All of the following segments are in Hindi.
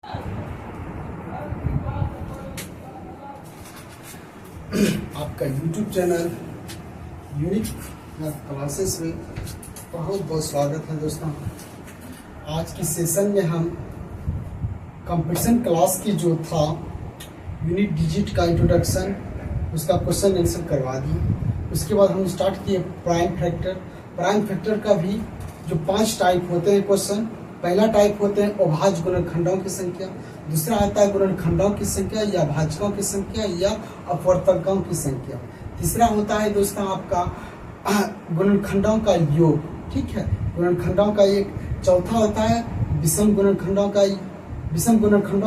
आपका YouTube चैनल यूनिक क्लासेस में बहुत बहुत स्वागत है दोस्तों। आज की सेशन में हम कंपटीशन क्लास की जो था यूनिट डिजिट का इंट्रोडक्शन उसका क्वेश्चन आंसर करवा दिए। उसके बाद हम स्टार्ट किए प्राइम फैक्टर का भी जो 5 टाइप होते हैं क्वेश्चन। पहला टाइप होते हैं अभाज्य गुणनखंडों की संख्या, दूसरा आता है गुणनखंडों की संख्या या भाजकों की संख्या या अपवर्तकों की संख्या, तीसरा होता है दोस्तों आपका गुणनखंडों का योग, ठीक है, गुणनखंडों का एक, चौथा होता है विषम गुणनखंडों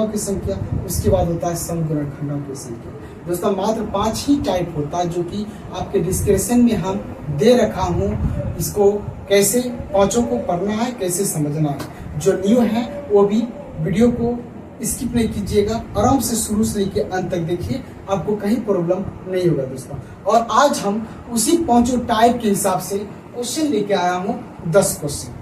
की संख्या, उसके बाद होता है सम गुणनखंडों की संख्या। दोस्तों मात्र 5 ही टाइप होता है जो कि आपके डिस्क्रिप्शन में हम दे रखा हूँ। इसको कैसे पांचों को पढ़ना है, कैसे समझना है। जो न्यू है वो भी वीडियो को स्किप नहीं कीजिएगा, आराम से शुरू से लेकर अंत तक देखिए, आपको कहीं प्रॉब्लम नहीं होगा दोस्तों। और आज हम उसी पांचों टाइप के हिसाब से क्वेश्चन लेके आया हूँ 10 क्वेश्चन,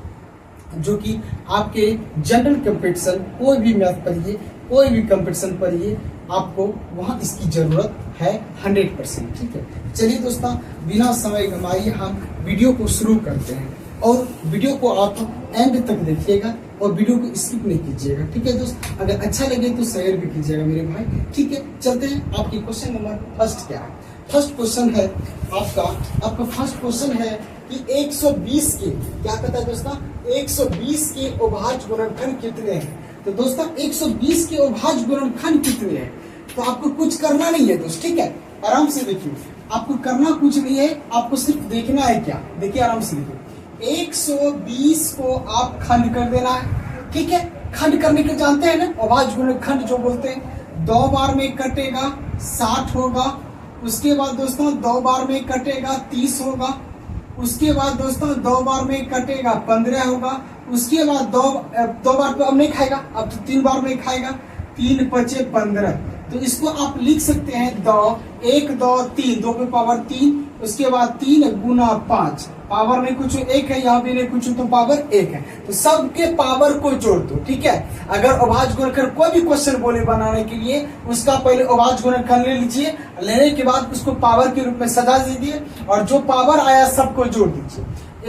जो कि आपके जनरल कंपटीशन, कोई भी मैथ पढ़िए, कोई भी कंपटीशन पढ़िए, आपको वहाँ इसकी जरूरत है 100%। ठीक है, चलिए दोस्तों बिना समय गंवाए हम वीडियो को शुरू करते हैं और वीडियो को आप एंड तक देखिएगा और वीडियो को स्किप नहीं कीजिएगा। ठीक है दोस्त, अगर अच्छा लगे तो शेयर भी कीजिएगा मेरे भाई। ठीक है, चलते हैं। आपकी क्वेश्चन नंबर फर्स्ट क्या है? फर्स्ट क्वेश्चन है आपका फर्स्ट क्वेश्चन है कि 120 के, क्या कहता है दोस्तों, 120 के अभाज्य गुणनखंड कितने हैं? तो दोस्तों 120 के अभाज्य गुणनखंड कितने हैं? तो आपको कुछ करना नहीं है दोस्त, ठीक है, आराम से देखिए, आपको करना कुछ नहीं है, आपको सिर्फ देखना है। क्या देखिए, आराम से देखिए, 120 को आप खंड कर देना है। ठीक है, खंड करने के जानते हैं ना, अभाज्य गुणनखंड जो बोलते हैं। 2 बार में कटेगा 60 होगा, उसके बाद दोस्तों 2 बार में कटेगा 30 होगा, उसके बाद दोस्तों 2 बार में कटेगा 15 होगा, उसके बाद दो बार पे अब नहीं खाएगा, अब तो 3 बार में खाएगा, 3 पचे 15। तो इसको आप लिख सकते हैं 1 2 3, 2 पे पावर 3, उसके बाद 3 गुना 5, पावर में कुछ 1 है, यहाँ भी नहीं कुछ तो पावर 1 है, तो सबके पावर को जोड़ दो। ठीक है, अगर अभाज्य गुणनखंड कोई भी क्वेश्चन बोले बनाने के लिए, उसका पहले अभाज्य गुणनखंड ले लीजिए, लेने के बाद उसको पावर के रूप में सजा दीजिए और जो पावर आया सबको जोड़ दीजिए।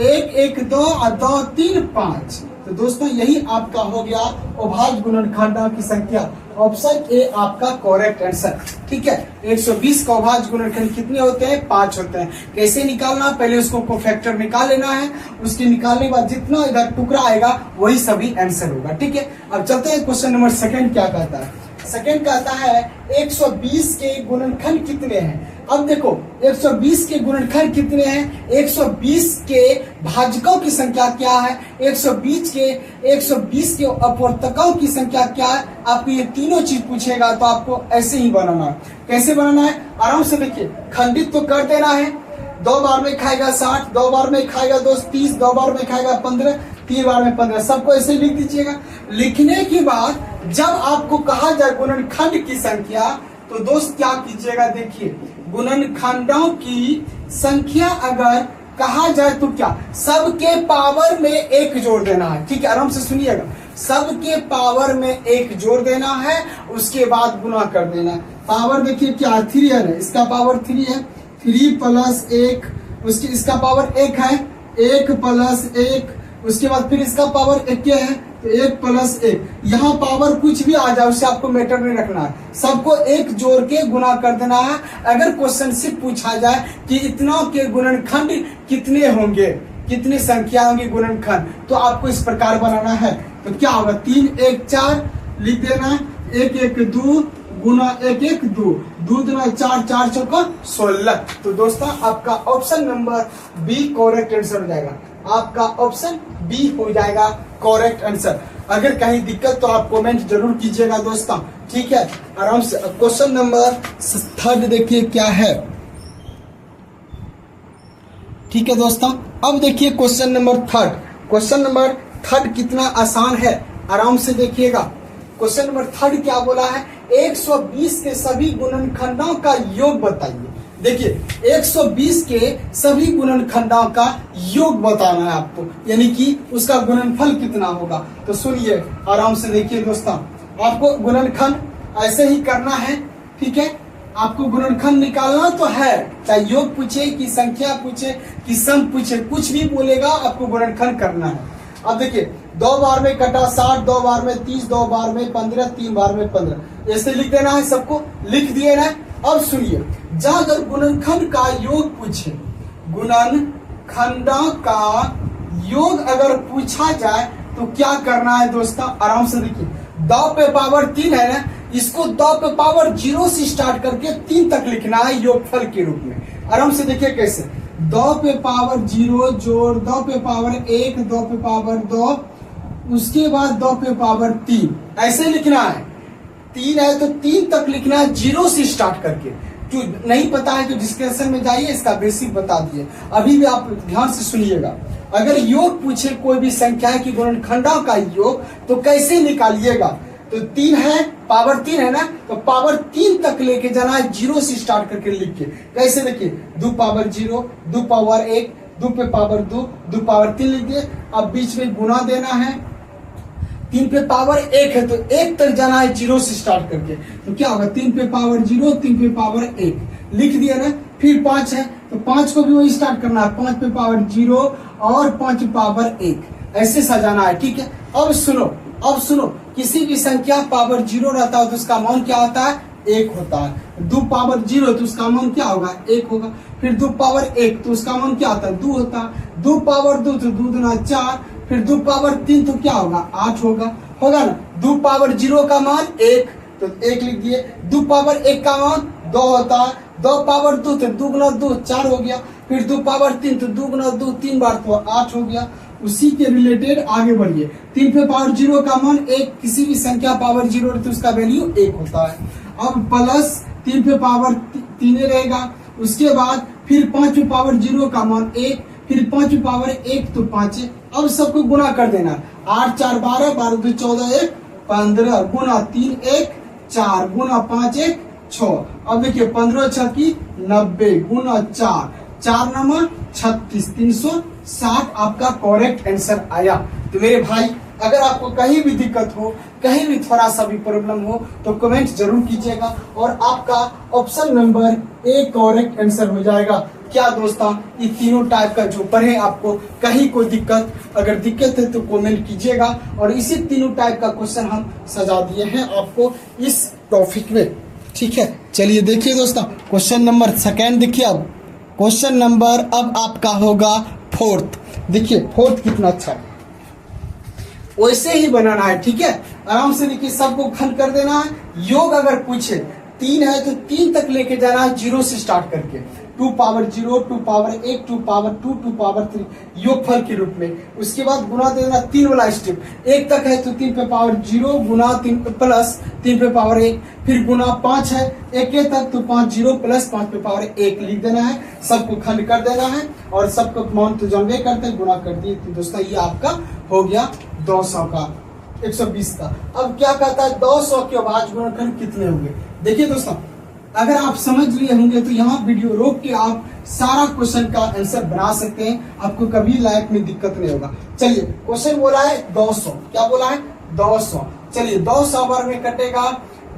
1 1 2 और 2 3 5। तो दोस्तों यही आपका हो गया अभाज्य गुणनखंडों की संख्या। ऑप्शन ए आपका करेक्ट आंसर। ठीक है, 120 का अभाज्य गुणनखंड कितने होते हैं? 5 होते हैं। कैसे निकालना? पहले उसको कोफैक्टर निकाल लेना है, उसके निकालने के बाद जितना इधर टुकड़ा आएगा वही सभी आंसर होगा। ठीक है, अब चलते हैं क्वेश्चन नंबर सेकंड क्या कहता है। सेकंड कहता है 120 के गुणनखंड कितने हैं? अब देखो 120 के गुणनखंड कितने हैं, 120 के भाजकों की संख्या क्या है, 120 के अपवर्तकों की संख्या क्या है। आपको ये तीनों चीज पूछेगा तो आपको ऐसे ही बनाना है। कैसे बनाना है? आराम से देखिए, खंडित तो कर देना है। 2 बार में खाएगा 60, 2 बार में खाएगा 30, 2 बार में खाएगा 15, 3 बार में 15, सबको ऐसे लिख दीजिएगा। लिखने के बाद जब आपको कहा जाए गुणनखंड की संख्या, तो दोस्त क्या कीजिएगा, देखिए गुणनखंडों की संख्या अगर कहा जाए तो क्या, सबके पावर में 1 जोड़ देना है। ठीक है, आराम से सुनिएगा, सबके पावर में 1 जोड़ देना है, उसके बाद गुना कर देना है। पावर देखिए क्या 3 है ना, इसका पावर 3 है, 3 + 1, उसकी इसका पावर 1 है, 1 + 1, उसके बाद फिर इसका पावर 1 है, तो 1 + 1। यहाँ पावर कुछ भी आ जाए उससे आपको मैटर नहीं रखना है, सबको 1 जोड़ के गुना कर देना है। अगर क्वेश्चन सिर्फ पूछा जाए कि इतना के गुणनखंड कितने होंगे, कितनी संख्या होंगी गुणनखंड, तो आपको इस प्रकार बनाना है। तो क्या होगा, 3 1 4 लिख देना, 1 1 2 गुना 1 1 2, 2 दूना 4, 4 चौका 16। तो दोस्तों आपका option number b correct answer हो जाएगा। आपका ऑप्शन बी हो जाएगा करेक्ट आंसर। अगर कहीं दिक्कत तो आप कमेंट जरूर कीजिएगा दोस्तों। ठीक है, आराम से। क्वेश्चन नंबर 3 देखिए क्या है। ठीक है दोस्तों, अब देखिए क्वेश्चन नंबर 3। क्वेश्चन नंबर 3 कितना आसान है, आराम से देखिएगा। क्वेश्चन नंबर 3 क्या बोला है, 120 के सभी गुणनखंडों का योग बताइए। देखिए 120 के सभी गुणनखंडों का योग बताना है आपको, यानी कि उसका गुणनफल कितना होगा। तो सुनिए, आराम से देखिए दोस्तों, आपको गुणनखंड ऐसे ही करना है, ठीक है। आपको गुणनखंड निकालना तो है, चाहे योग पूछे कि संख्या पूछे कि सम पूछे, कुछ भी बोलेगा आपको गुणनखंड करना है। अब देखिए 2 बार में कटा 60, 2 बार में 30, 2 बार में 15, 3 बार में 15, ऐसे लिख देना है, सबको लिख दिए ना। अब सुनिए, जहां अगर गुणनखंड का योग पूछे, गुणनखंड का योग अगर पूछा जाए तो क्या करना है दोस्तों, आराम से देखिए। 2 पे पावर 3 है ना, इसको 2 पे पावर 0 से स्टार्ट करके 3 तक लिखना है योगफल के रूप में। आराम से देखिए कैसे, 2 पे पावर 0 जोड़ 2 पे पावर 1, 2 पे पावर 2, उसके बाद 2 पे पावर 3, ऐसे लिखना है। 3 है तो 3 तक लिखना है 0 से स्टार्ट करके। जो नहीं पता है तो डिस्कशन में जाइए, इसका बेसिक बता दिए। अभी भी आप ध्यान से सुनिएगा, अगर योग पूछे कोई भी संख्या की गुणनखंडों का योग तो कैसे निकालिएगा। तो 3 है, पावर 3 है ना, तो पावर 3 तक लेके जाना है, 0 से स्टार्ट करके लिख के। कैसे देखिए, 2 पावर 0, 2 पावर 1, 2 पे पावर 2, 2 पावर 3 लिख दिए। अब बीच में गुना देना है, 3 पे पावर 1 है तो 1 तक जाना है 0 से स्टार्ट करके। तो क्या होगा, 3 पे पावर 0, 3 पे पावर 1 लिख दिया ना। फिर 5 है तो 5 को भी वही स्टार्ट करना है, 5 पे पावर 0 और 5 पावर 1, ऐसे सजाना है, ठीक है। अब सुनो, किसी भी संख्या पावर 0 रहता है तो उसका मान क्या होता है, 1 होता है। 2 पावर 0 तो उसका मान क्या होगा, 1 होगा। फिर 2 पावर 1 तो उसका मान क्या होता है, 2 होता है। 2 पावर 2 तो 2 दूना 4, फिर 2 पावर 3 तो क्या होगा, 8 होगा ना। 2 पावर 0 का मान 1 तो 1 लिख दिए। 2 पावर 1 का मान 2 होता है। 2 पावर 2 तो 2 गुना 2 4 हो गया। फिर 2 पावर 3 तो 2 गुना 2 3 बार तो 8 हो गया। उसी के रिलेटेड आगे बढ़िए। 3 पे पावर 0 का मान 1, किसी भी संख्या पावर 0 तो उसका वैल्यू 1 होता है। अब प्लस 3 पे पावर 3 रहेगा, उसके बाद फिर 5 पे पावर 0 का मान 1, फिर 5 पे पावर 1 तो 5 है। अब सबको गुना कर देना, 8 4 12, 12 2 14, 1 15, गुना 3 1 4, गुना 5 1 6। अब देखिए 15 6 की 90, गुना 4 4 नंबर 36, 360 आपका करेक्ट आंसर आया। तो मेरे भाई, अगर आपको कहीं भी दिक्कत हो, कहीं भी थोड़ा सा भी प्रॉब्लम हो तो कमेंट जरूर कीजिएगा और आपका option number A correct answer हो जाएगा। क्या दोस्तों, ये तीनों टाइप का जो पढ़े आपको कहीं कोई दिक्कत, अगर दिक्कत है तो कमेंट कीजिएगा। और इसी तीनों टाइप का क्वेश्चन हम सजा दिए हैं आपको इस टॉपिक में, ठीक है। चलिए देखिए दोस्तों, क्वेश्चन नंबर 2 देखिए। अब क्वेश्चन नंबर अब आपका होगा 4th। देखिए 4th कितना अच्छा है, वैसे ही बनाना है, ठीक है। आराम से देखिए, सबको खंड कर देना है। योग अगर पूछे 3 है तो 3 तक लेके जाना है 0 से स्टार्ट करके। 2 पावर 0, 2 पावर 1, 2 पावर 2, 2 पावर 3 योगफल के रूप में। उसके बाद गुना देना 3 वाला स्टेप, 1 तक है तो 3 पे पावर 0 गुना 3 प्लस 3 पे पावर 1, फिर गुना 5 है 1 तक तो 5 0 प्लस 5 पे पावर 1 लिख देना है। सबको खंड कर देना है और सबको मान तो जानवे करते हैं, गुना कर दिए। तो दोस्तों ये आपका हो गया 200 का, 120 का। अब क्या कहता है, 200 के अभाज्य गुणनखंड कितने होंगे। देखिए दोस्तों, अगर आप समझ लिए होंगे तो यहाँ वीडियो रोक के आप सारा क्वेश्चन का आंसर बना सकते हैं, आपको कभी लाइफ में दिक्कत नहीं होगा। चलिए, क्वेश्चन बोला है 200, क्या बोला है 200। चलिए 200 बार में कटेगा,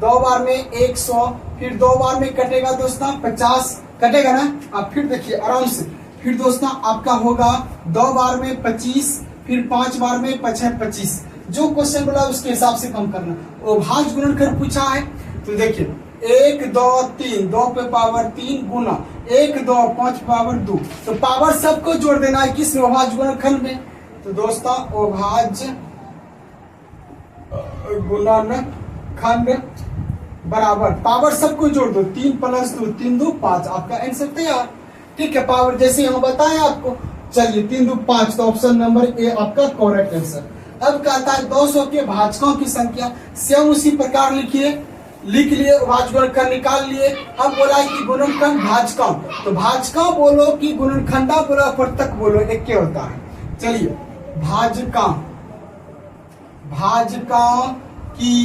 2 बार में 100, फिर 2 बार में कटेगा दोस्तों 50 कटेगा ना। अब फिर देखिए आराम से, फिर दोस्तों आपका होगा 2 बार में 25, फिर 5 बार में 25। जो क्वेश्चन बोला उसके हिसाब से कम करना। अभाज्य गुणनखंड पूछा है तो देखिए 1 2 3, 2 पे पावर 3 गुना 1 2 5 पावर 2, तो पावर सबको जोड़ देना है किस में, अभाज्य गुणनखंड में। तो दोस्तों अभाज्य गुणनखंड बराबर पावर सबको जोड़ दो, 3 प्लस 2 3 2 5, आपका आंसर तैयार, ठीक है। पावर जैसे हम बताएं आपको। चलिए 3 2 5, तो ऑप्शन नंबर ए आपका करेक्ट आंसर। अब कहता है 200 के भाजकों की संख्या, सेम उसी प्रकार लिख लिए, अभाज्य गुणनखंड निकाल लिए। अब बोला है कि गुणनखंड भाजकों, तो भाजकों बोलो कि गुणनखंडा बोलो, प्रत्यक बोलो, एक क्या होता है। चलिए भाजकों की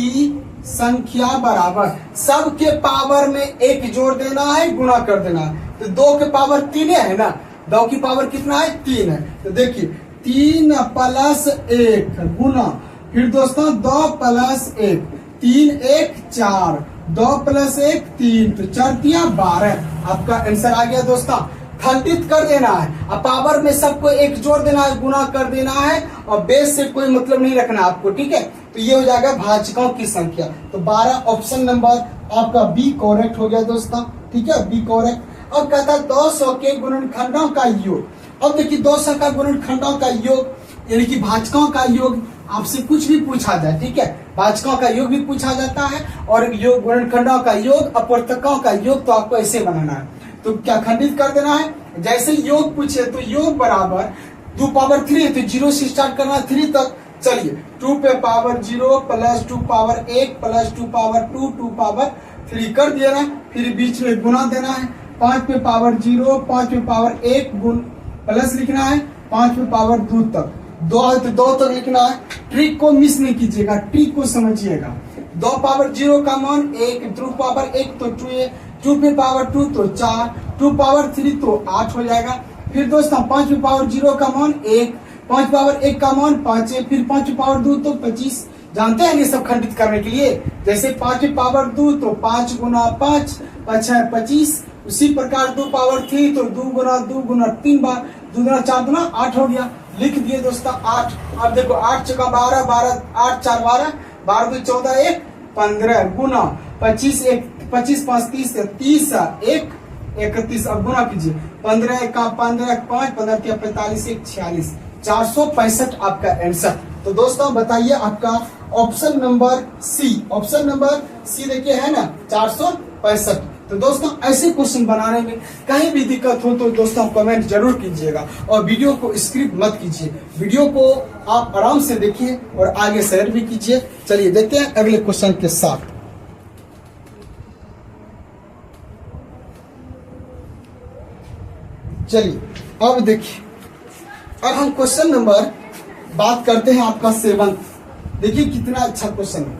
संख्या बराबर सबके पावर में 1 जोड़ देना है, गुणा कर देना है। तो 2 के पावर 3 है ना, 2 की पावर कितना है 3 है। तो देखिए 3 प्लस 1 गुना, फिर दोस्तों 2 प्लस 1, 3 1 4, 2 + 1 3, तो 4 तिया 12 आपका आंसर आ गया दोस्तों। खंडित कर देना है, अब पावर में सबको एक जोड़ देना है, गुना कर देना है और बेस से कोई मतलब नहीं रखना आपको, ठीक है। तो ये हो जाएगा भाजकों की संख्या। तो 12 ऑप्शन नंबर आपका बी करेक्ट हो गया दोस्तों, ठीक है, बी करेक्ट। अब कहता है 200 के गुणनखंडों का योग। अब देखिए 200 का गुणनखंडों का योग यानी कि भाजकों का योग, आपसे कुछ भी पूछा जाए, ठीक है, भाजकों का योग भी पूछा जाता है और योग गुणनखंडों का योग, अपवर्तकों का योग, तो आपको ऐसे बनाना है। तो क्या खंडित कर देना है, जैसे योग पूछे तो योग बराबर 2 पावर 3, तो 0 से स्टार्ट करना है 3 तक। चलिए 2 पे पावर 0 + 2 पावर 1 + 2 पावर 2 2 पावर 3 कर दिया ना, फिर बीच में गुना देना है। 5 पे पावर 0, 5 पे पावर 1 गुण प्लस लिखना है 5 पे पावर 2 तक, 2 है तो 2 तक लिखना है। ट्रिक को मिस नहीं कीजिएगा, ट्रिक को समझिएगा। 2 पावर 0 का मान 1, 2 पावर 1 तो 2, 2 पे पावर 2 तो 4, 2 पावर 3 तो 8 हो जाएगा। फिर दोस्तों 5 पे पावर 0 का मान 1, 5 पावर 1 का मान 5 है, फिर 5 पे पावर 2 तो 25। जानते हैं ये सब खंडित करने के लिए, जैसे 5 पे पावर 2 तो 5 गुना 5 5 है 25। उसी प्रकार 2 पावर 3 तो 2 गुना 3 बार, 2 गुना 4 गुना 8 हो गया, लिख दिए दोस्तों 8। अब देखो 8 चौका 12, 12 8 4 12, 12 2 14 1 15 गुना 25 1 25 5 30 30 1 31। अब गुना कीजिए 15 1 15 5 15 45 1 46, 465 आपका आंसर। तो दोस्तों बताइए आपका option number c, option number c देखिए है ना 465। तो दोस्तों ऐसे क्वेश्चन बनाने में कहीं भी दिक्कत हो तो दोस्तों कमेंट जरूर कीजिएगा और वीडियो को स्किप मत कीजिए, वीडियो को आप आराम से देखिए और आगे शेयर भी कीजिए। चलिए देखते हैं अगले क्वेश्चन के साथ। चलिए अब देखिए, अब हम क्वेश्चन नंबर बात करते हैं आपका 7। देखिए कितना अच्छा क्वेश्चन है,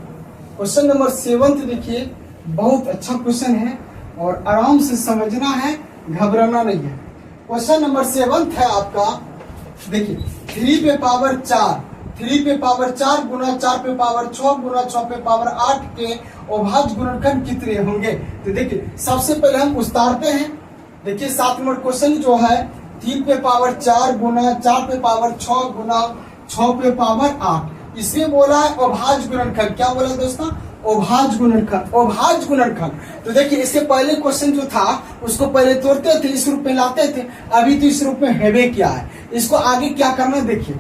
क्वेश्चन नंबर 7 देखिए बहुत अच्छा क्वेश्चन है और आराम से समझना है, घबराना नहीं है। क्वेश्चन नंबर 7 है आपका, देखिए 3 पे पावर 4, 3 पे पावर 4 गुना 4 पे पावर 6 गुना 6 पे पावर 8 के अभाज्य गुणनखंड कितने होंगे। तो देखिए सबसे पहले हम उतारते हैं। देखिए 7 नंबर क्वेश्चन जो है 3 पे पावर 4 गुना 4 पे पावर 6 गुना 6 पे पावर 8, इसमें बोला है अभाज्य गुणनखंड। क्या बोला दोस्तों, अभाज्य गुणनखंड, अभाज्य गुणनखंड। तो देखिए इसके पहले क्वेश्चन जो था उसको पहले तोड़ते थे, इस रूप में लाते थे, अभी तो इस रूप में हेवे क्या है। इसको आगे क्या करना है, देखिए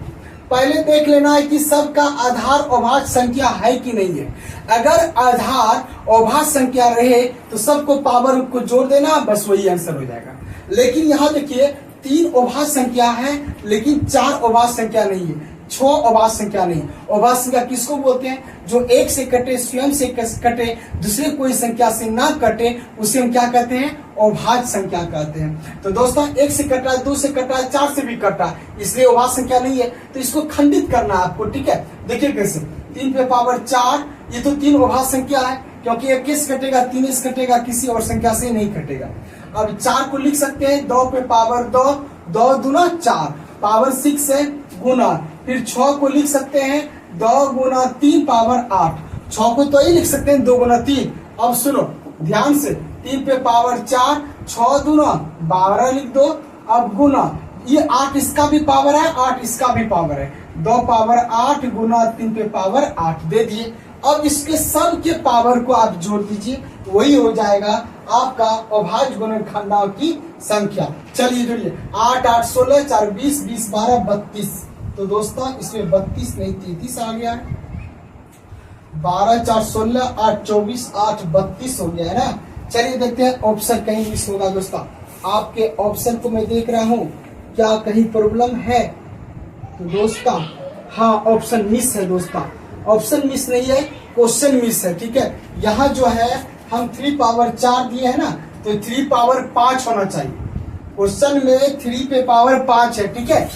पहले देख लेना है कि सबका आधार अभाज्य संख्या है कि नहीं है। अगर आधार अभाज्य संख्या रहे तो सबको पावर को जोड़ देना, बस वही आंसर हो जाएगा। लेकिन यहाँ देखिए 3 अभाज्य संख्या है लेकिन 4 अभाज्य संख्या नहीं है, 6 अभाज्य संख्या नहीं। अभाज्य संख्या किसको बोलते हैं, जो एक से कटे, स्वयं से कटे, दूसरे कोई संख्या से ना कटे, उसे हम क्या कहते हैं, अभाज्य संख्या कहते हैं। तो दोस्तों 1 से कटा है, 2 से कटा है, 4 से भी कटा है, इसलिए अभाज्य संख्या नहीं है। तो इसको खंडित करना है आपको, ठीक है। देखिए कैसे, 3 पे पावर 4 ये तो 3 अभाज्य संख्या है, क्योंकि 1 से कटेगा 3 से कटेगा, किसी और संख्या से नहीं कटेगा। अब 4 को लिख सकते हैं 2 पे पावर 2, 2 दूना 4 पावर 6 है गुना, फिर 6 को लिख सकते हैं 2 गुना 3 पावर 8, 6 को तो ही लिख सकते हैं 2 गुना 3। अब सुनो ध्यान से, 3 पे पावर 4, 6 दूना 12 लिख दो। अब गुना, ये 8 इसका भी पावर है, 8 इसका भी पावर है, 2 पावर 8 गुना 3 पे पावर 8 दे दिए। अब इसके सब के पावर को आप जोड़ दीजिए, वही हो जाएगा आपका अभाज्य गुणनखंडों की संख्या। चलिए जोड़िए, 8 8 16 4 20 20 12 32। तो दोस्तों इसमें 32 नहीं 33 आ गया है। 12 4 16 8 24 8 32 हो गया है ना। चलिए देखते हैं ऑप्शन कहीं मिस होगा दोस्तों। आपके ऑप्शन को मैं देख रहा हूँ, क्या कहीं प्रॉब्लम है। तो दोस्तों हाँ ऑप्शन मिस है दोस्तों, ऑप्शन मिस नहीं है, क्वेश्चन मिस है, ठीक है। यहाँ जो है हम 3 पावर 4 दिए है ना, तो 3 पावर 5 होना चाहिए। क्वेश्चन में 3 पे पावर 5 है, ठीक है।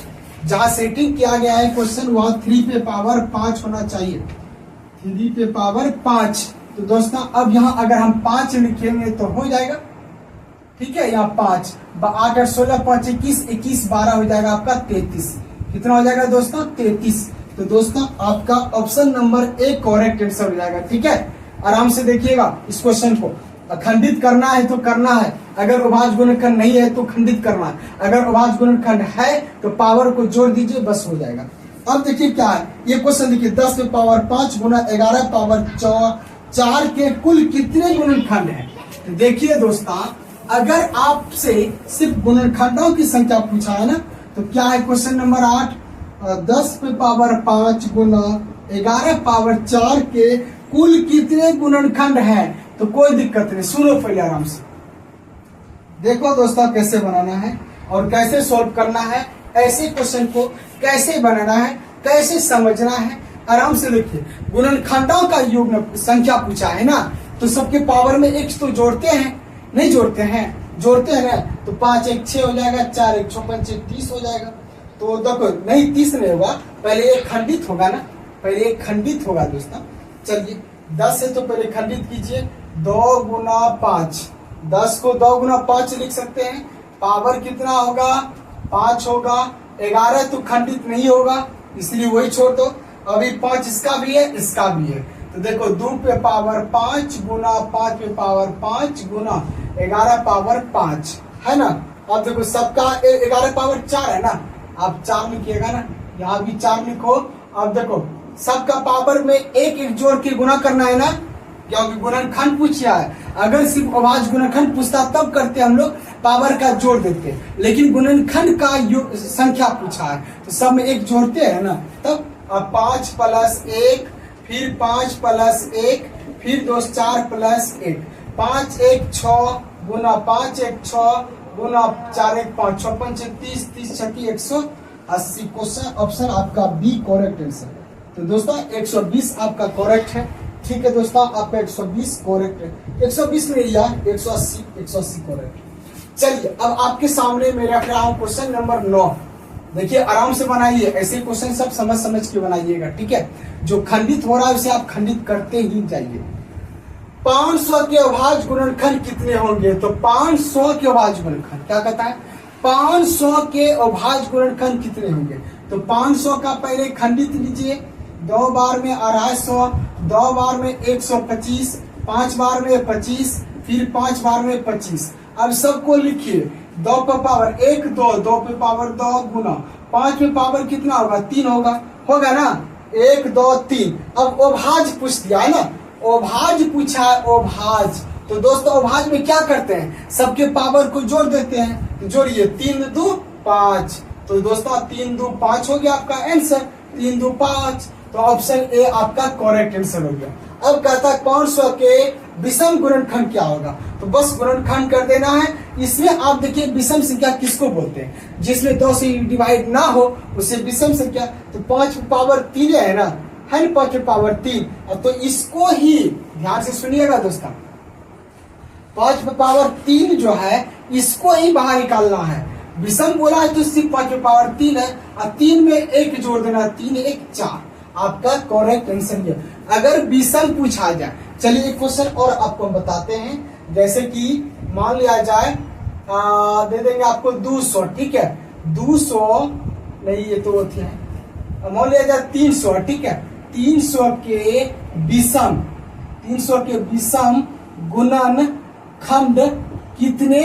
जहाँ सेटिंग किया गया है क्वेश्चन वहाँ 3 पे पावर 5 होना चाहिए, 3 पे पावर 5। तो दोस्तों अब यहाँ अगर हम 5 लिखेंगे तो हो जाएगा, ठीक है। यहाँ 5 8 8 16 5 21 21 12 हो जाएगा आपका 33। कितना हो जाएगा दोस्तों, 33। तो दोस्तों आपका option number A correct answer हो जाएगा, ठीक है। आराम से देखिएगा इस क्वेश्चन को। खंडित करना है तो करना है, अगर अभाज्य गुणनखंड नहीं है तो खंडित करना है, अगर अभाज्य गुणनखंड है तो पावर को जोड़ दीजिए, बस हो जाएगा। अब देखिए क्या है ये क्वेश्चन, देखिए 10 में पावर 5 गुना 11 पावर 4 के कुल कितने गुणनखंड है। तो देखिए दोस्तों, अगर आपसे सिर्फ गुणनखंडों की संख्या पूछा है ना, तो क्या है क्वेश्चन नंबर 8, 10 में पावर 5 गुना 11 पावर 4 के कुल कितने गुणनखंड है। तो कोई दिक्कत नहीं, सुनो पहले आराम से, देखो दोस्तों कैसे बनाना है और कैसे सॉल्व करना है, ऐसे क्वेश्चन को कैसे बनाना है, कैसे समझना है, आराम से देखिए। गुणनखंडों का युग्म संख्या पूछा है ना, तो सबके पावर में एक तो जोड़ते हैं, नहीं जोड़ते हैं, जोड़ते हैं ना, तो 5 1 6 हो जाएगा, 4 1 6 5 1 30 हो जाएगा। तो देखो नहीं 30 नहीं होगा, पहले एक खंडित होगा ना, पहले एक खंडित होगा दोस्तों। चलिए 10 है तो पहले खंडित कीजिए, 2 गुना 5, 10 को 2 गुना 5 लिख सकते हैं, पावर कितना होगा 5 होगा। 11 तो खंडित नहीं होगा इसलिए वही छोड़ दो। अभी 5 इसका भी है, इसका भी है, तो देखो 2 पे पावर 5 गुना 5 पे पावर 5 गुना 11 पावर 5 है ना। अब देखो सबका 11 पावर 4 है ना, आप 4 लिखिएगा ना, यहाँ भी 4 लिखो। अब देखो सबका पावर में एक एक जोड़ के गुना करना है ना, क्योंकि गुणनखंड पूछा है। अगर सिर्फ अभाज्य गुणनखंड पूछता तब करते हम लोग पावर का जोड़ देते, लेकिन गुणनखंड का संख्या पूछा है तो सब में एक जोड़ते हैं ना। तब अब 5 प्लस 1, फिर 5 प्लस 1, फिर 2 4 प्लस 1, 5 1 6 गुना 5 1 6 गुना 4 1 5 6 5 30 30 छक्की 180। क्वेश्चन ऑप्शन आपका बी करेक्ट आंसर। तो दोस्तों 120 आपका करेक्ट है, ठीक है दोस्तों, आपका 120 करेक्ट है, 120 नहीं यार 180 करेक्ट। चलिए अब आपके सामने मैं रख रहा हूँ क्वेश्चन नंबर 9। देखिए आराम से बनाइए, ऐसे क्वेश्चन सब समझ समझ के बनाइएगा, ठीक है। जो खंडित हो रहा है उसे आप खंडित करते ही जाइए। 500 के अभाज्य गुणनखंड कितने होंगे। तो 500 के अभाज्य गुणनखंड क्या कहता है, 500 के अभाज्य गुणनखंड कितने होंगे। तो 500 का पहले खंडित लीजिए, 2 बार में 250, 2 बार में 125, 5 बार में 25, फिर 5 बार में 25। अब सबको लिखिए, 2 पे पावर 1 2, 2 पे पावर 2 गुना 5 पे पावर कितना होगा 3 होगा ना, 1 2 3। अब अभाज्य पूछ दिया है ना, अभाज्य पूछा है, अभाज्य। तो दोस्तों अभाज्य में क्या करते हैं, सबके पावर को जोड़ देते हैं। तो जोड़िए, 3 2 5। तो दोस्तों 3 2 5 हो गया आपका आंसर, 3 2 5। तो ऑप्शन ए आपका करेक्ट आंसर हो गया। अब कहता है 500 के विषम गुणनखंड क्या होगा। तो बस गुणनखंड कर देना है। इसमें आप देखिए विषम संख्या किसको बोलते हैं, जिसमें 2 से डिवाइड ना हो उसे विषम संख्या। तो 5 पावर 3 है ना, है ना, 5 पावर 3। अब तो इसको ही ध्यान से सुनिएगा दोस्तों, 5 पावर 3 जो है इसको ही बाहर निकालना है। विषम बोला है तो सिर्फ 5 पावर 3 है, और 3 में 1 जोड़ देना, 3 1 4। आपका करेक्ट आंसर है अगर विषम पूछा जाए। चलिए एक क्वेश्चन और आपको हम बताते हैं, जैसे कि मान लिया जाए दे देंगे आपको 200, ठीक है, 200 नहीं ये तो होती है, मान लिया जाए 300, ठीक है, 300 के विषम, 300 के विषम गुणन खंड कितने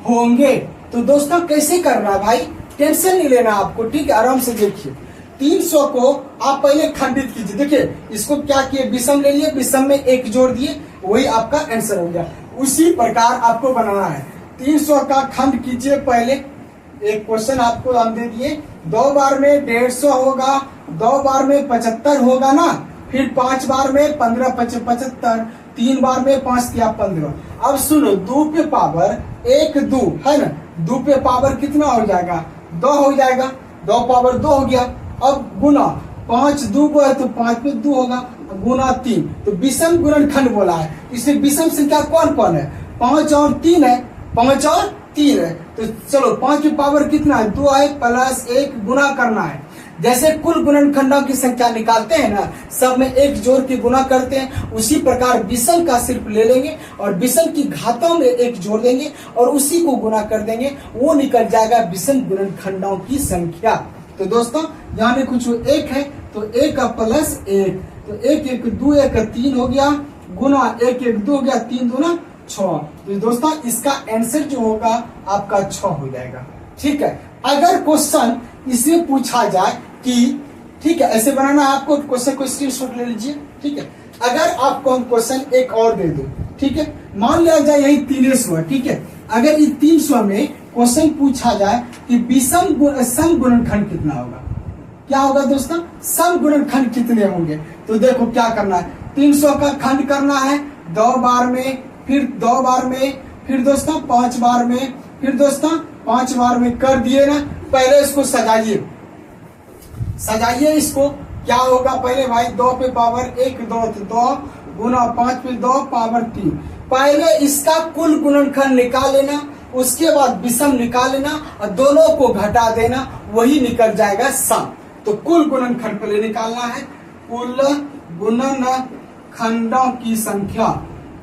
होंगे। तो दोस्तों कैसे करना भाई, टेंशन नहीं लेना आपको, ठीक है, आराम से देखिए। 300 को आप पहले खंडित कीजिए, देखिए इसको क्या किए, विषम ले लिए, विषम में 1 जोड़ दिए, वही आपका आंसर हो गया। उसी प्रकार आपको बनाना है, 300 का खंड कीजिए पहले। एक क्वेश्चन आपको हम दे दिए, 2 बार में 150 होगा, 2 बार में 75 होगा ना, फिर 5 बार में 15 75, 3 बार में 5 किया 15। अब सुनो, 2 पे पावर 1 2 है ना, 2 पे पावर कितना हो जाएगा 2 हो जाएगा, 2 पावर 2 हो गया। अब गुना 5 2 को है तो 5 पे 2 होगा, गुना 3। तो विषम गुणनखंड बोला है, इसमें विषम संख्या कौन कौन है, 5 और 3 है, 5 और 3 है। तो चलो 5 की पावर कितना है 2 है, प्लस 1 गुना करना है। जैसे कुल गुणनखंडों की संख्या निकालते हैं ना, सब में 1 जोड़ के गुना करते हैं, उसी प्रकार विषम का सिर्फ ले लेंगे और विषम की घातों में 1 जोड़ देंगे और उसी को गुना कर देंगे, वो निकल जाएगा विषम गुणनखंडों की संख्या। तो दोस्तों यहाँ में कुछ 1 है तो 1 का प्लस 1, तो 1 1 2 1 3 हो गया, गुना 1 1 2 हो गया, 3 दूना 6। तो दोस्तों इसका आंसर जो होगा आपका 6 हो जाएगा। ठीक है, अगर क्वेश्चन इसमें पूछा जाए कि, ठीक है, ऐसे बनाना है आपको, क्वेश्चन को स्क्रीनशॉट ले लीजिए। ठीक है, अगर आपको हम क्वेश्चन एक और दे दो, ठीक है, मान लिया जाए यही 300, ठीक है, अगर इस 300 में क्वेश्चन पूछा जाए कि विषम सम गुणनखंड कितना होगा, क्या होगा दोस्तों, सम गुणनखंड कितने होंगे। तो देखो क्या करना है, 300 का खंड करना है 2 बार में, फिर 2 बार में, फिर दोस्तों 5 बार में, फिर दोस्तों 5 बार में कर दिए ना। पहले इसको सजाइए, सजाइए इसको, क्या होगा पहले भाई 2 पे पावर 1 2 तो 2 गुना 5 पे 2 पावर 3। पहले इसका कुल गुणनखंड निकाल लेना, उसके बाद विषम निकाल लेना और दोनों को घटा देना, वही निकल जाएगा सम। तो कुल गुणनखंड पहले निकालना है, कुल गुणनखंडों की संख्या,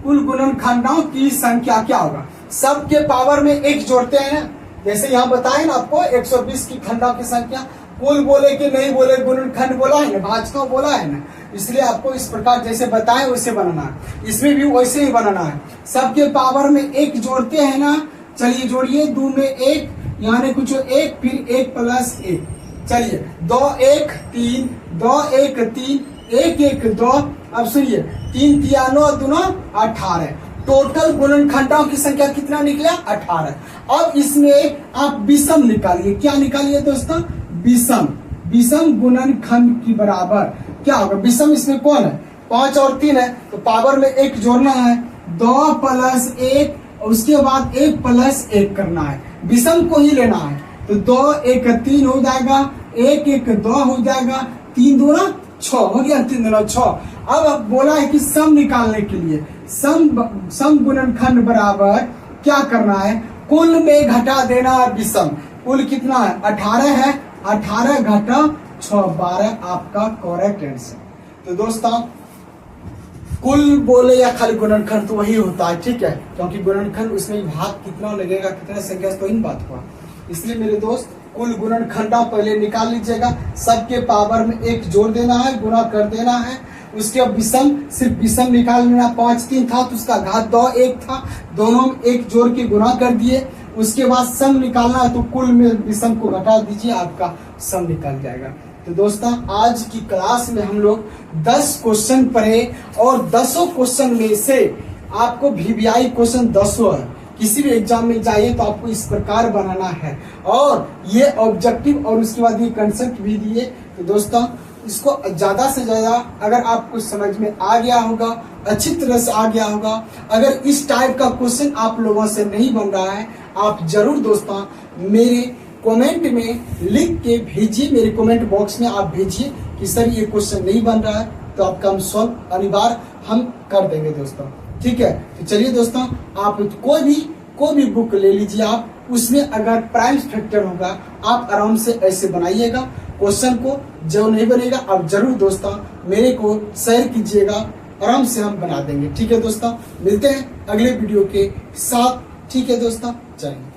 कुल गुणनखंडों की संख्या क्या होगा, सबके पावर में 1 जोड़ते हैं ना, जैसे यहाँ बताए ना आपको 120 की खंडों की संख्या, कुल बोले कि नहीं बोले, गुणनखंड बोला है ना, भाजकों बोला है ना, इसलिए आपको इस प्रकार जैसे बताए वैसे बनाना है, इसमें भी वैसे ही बनाना है। सबके पावर में 1 जोड़ते हैं ना, चलिए जोड़िए, 2 में 1 यानी कुछ 1, फिर 1 प्लस 1, चलिए 2 1 3 2 1 3 1 1 2। अब सुनिए 3 3 9 2 18, टोटल गुणनखंडों की संख्या कितना निकला 18। अब इसमें आप विषम निकालिए, क्या निकालिए दोस्तों, विषम, विषम गुणनखंड की बराबर क्या होगा, विषम इसमें कौन है 5 और 3 है, तो पावर में 1 जोड़ना है, 2 प्लस 1, उसके बाद 1 प्लस 1 करना है, विषम को ही लेना है। तो 2 1 3 हो जाएगा, 1 1 2 हो जाएगा, 3 दूना 6 हो गया, 3 दूना 6। अब बोला है कि सम निकालने के लिए सम गुणनखंड बराबर क्या करना है, कुल में घटा देना है विषम। कुल कितना है 18 है, 18 घटा 6 12 आपका करेक्ट आंसर। तो दोस्तों कुल बोले या खाली गुणनखंड तो वही होता है, ठीक है, क्योंकि गुणनखंड उसमें भाग कितना लगेगा, कितना संख्या, तो इन बात हुआ। इसलिए मेरे दोस्त कुल गुणनखंडा पहले निकाल लीजिएगा, सबके पावर में 1 जोड़ देना है, गुना कर देना है, उसके बाद विषम, सिर्फ विषम निकाल लेना, 5 3 था तो उसका घात 2 1 था, दोनों में 1 जोड़ के गुना कर दिए। उसके बाद सम निकालना है तो कुल में विषम को घटा दीजिए, आपका सम निकल जाएगा। तो दोस्तों आज की क्लास में हम लोग 10 क्वेश्चन पढ़े और 10 क्वेश्चन में से आपको VVI क्वेश्चन 10 है, किसी भी एग्जाम में जाइए तो आपको इस प्रकार बनाना है, और ये ऑब्जेक्टिव और उसके बाद ये कंसेप्ट भी दिए। तो दोस्तों इसको ज्यादा से ज्यादा अगर आपको समझ में आ गया होगा, अच्छी तरह से आ गया होगा, अगर इस टाइप का क्वेश्चन आप लोगों से नहीं बन रहा है, आप जरूर दोस्तों मेरे कमेंट में लिख के भेजिए, मेरे कमेंट बॉक्स में आप भेजिए कि सर ये क्वेश्चन नहीं बन रहा है, तो आपका हम सॉल्व अनिवार्य हम कर देंगे दोस्तों। ठीक है, तो चलिए दोस्तों आप कोई भी बुक ले लीजिए, आप उसमें अगर प्राइम फैक्टर होगा आप आराम से ऐसे बनाइएगा क्वेश्चन को, जो नहीं बनेगा आप जरूर दोस्तों मेरे को शेयर कीजिएगा, आराम से हम बना देंगे। ठीक है दोस्तों, मिलते हैं अगले वीडियो के साथ। ठीक है दोस्तों, जय हिंद।